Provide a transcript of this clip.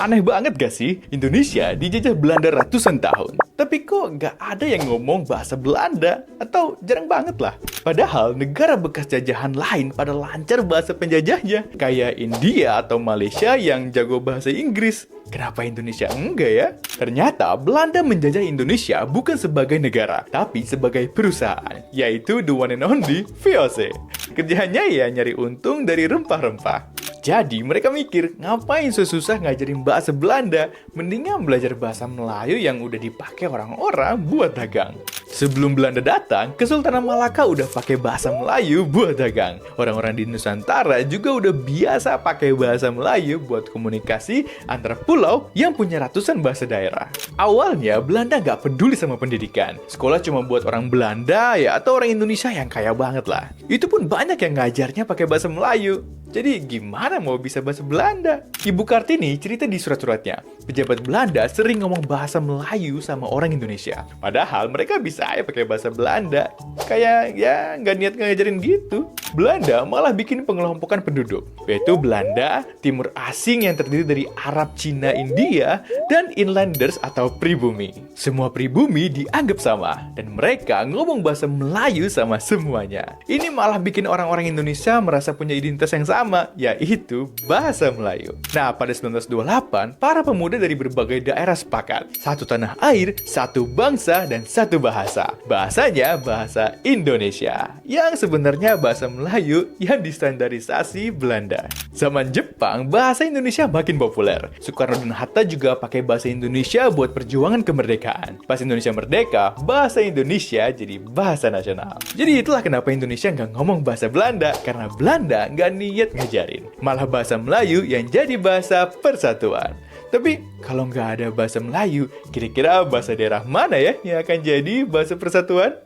Aneh banget gak sih? Indonesia dijajah Belanda ratusan tahun. Tapi kok gak ada yang ngomong bahasa Belanda? Atau jarang banget lah. Padahal negara bekas jajahan lain pada lancar bahasa penjajahnya. Kayak India atau Malaysia yang jago bahasa Inggris. Kenapa Indonesia enggak ya? Ternyata Belanda menjajah Indonesia bukan sebagai negara, tapi sebagai perusahaan. Yaitu the one and only VOC. Kerjaannya ya nyari untung dari rempah-rempah. Jadi mereka mikir, ngapain susah ngajarin bahasa Belanda? Mendingan belajar bahasa Melayu yang udah dipakai orang-orang buat dagang. Sebelum Belanda datang, Kesultanan Malaka udah pakai bahasa Melayu buat dagang. Orang-orang di Nusantara juga udah biasa pakai bahasa Melayu buat komunikasi antara pulau yang punya ratusan bahasa daerah. Awalnya Belanda nggak peduli sama pendidikan. Sekolah cuma buat orang Belanda ya atau orang Indonesia yang kaya banget lah. Itu pun banyak yang ngajarnya pakai bahasa Melayu. Jadi gimana mau bisa bahasa Belanda? Ibu Kartini cerita di surat-suratnya, pejabat Belanda sering ngomong bahasa Melayu sama orang Indonesia. Padahal mereka bisa aja pakai bahasa Belanda. Kayak ya nggak niat ngajarin gitu. Belanda malah bikin pengelompokan penduduk, yaitu Belanda, Timur Asing yang terdiri dari Arab, Cina, India, dan inlanders atau pribumi. Semua pribumi dianggap sama, dan mereka ngomong bahasa Melayu sama semuanya. Ini malah bikin orang-orang Indonesia merasa punya identitas yang sama, yaitu bahasa Melayu. Nah, pada 1928, para pemuda dari berbagai daerah sepakat. Satu tanah air, satu bangsa, dan satu bahasa. Bahasanya bahasa Indonesia, yang sebenarnya bahasa Melayu yang distandarisasi Belanda. Zaman Jepang, bahasa Indonesia makin populer. Soekarno dan Hatta juga pakai bahasa Indonesia buat perjuangan kemerdekaan. Pas Indonesia merdeka, bahasa Indonesia jadi bahasa nasional. Jadi itulah kenapa Indonesia nggak ngomong bahasa Belanda, karena Belanda nggak niat ngajarin. Malah bahasa Melayu yang jadi bahasa persatuan. Tapi kalau nggak ada bahasa Melayu, kira-kira bahasa daerah mana ya yang akan jadi bahasa persatuan?